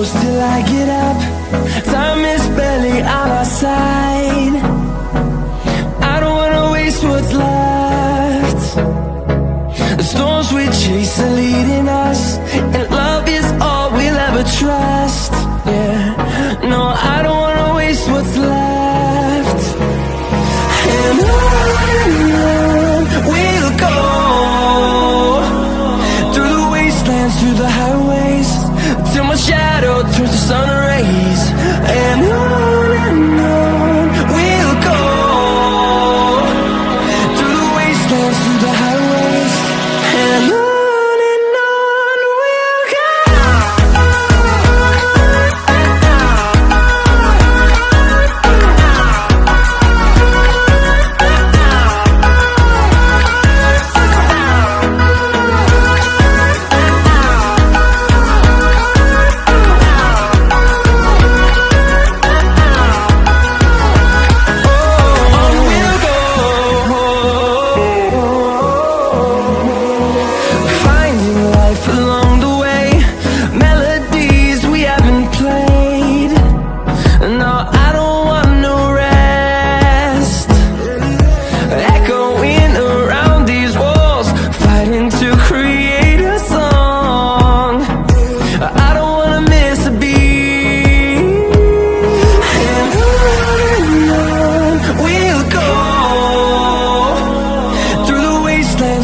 close till I get up. Time is barely on our side. I don't wanna waste what's left. The storms we chase are leading us, and love is all we'll ever trust. Yeah, no, I don't wanna waste what's left. And on we'll go, through the wastelands, through the highways, till my shadow turns to sun rays. And on we'll go, through the wastelands, through the highways, and on we'll go.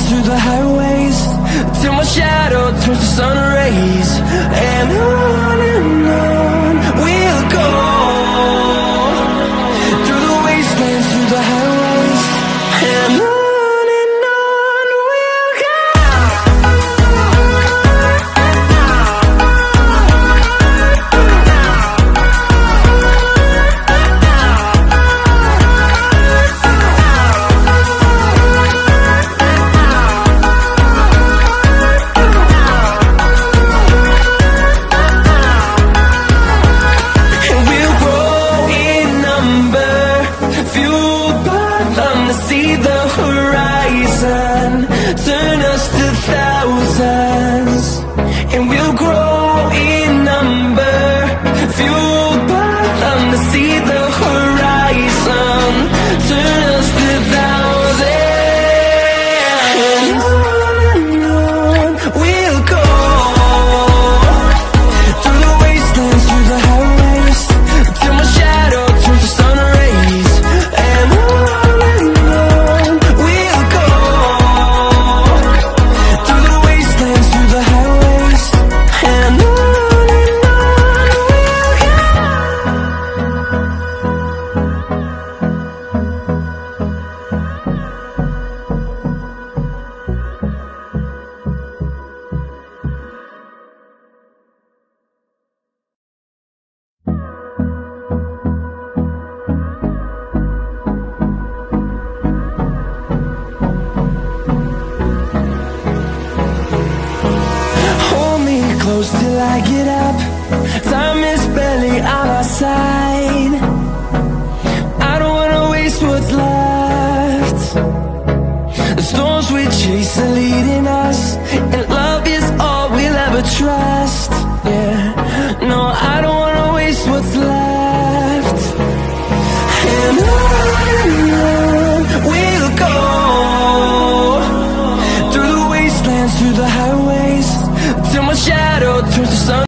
Through the highways, till my shadow turns to sun rays. And on we'll go, through the wastelands, through the highways, and on we'll go. See the horizon, turn us to thousands, and we'll grow in number, fueled by them to see the horizon, turn us to thousands. And on we'll go, through the wastelands, through the highways, till my shadow turns to sun rays. And close till I get up. Time is barely on our side. I don't wanna waste what's left. The storms we chase are leading us, and love is all we'll ever trust. Yeah, no, I don't wanna waste what's left. And on we'll go, through the wastelands, through the highways, till my shadow turns to sun.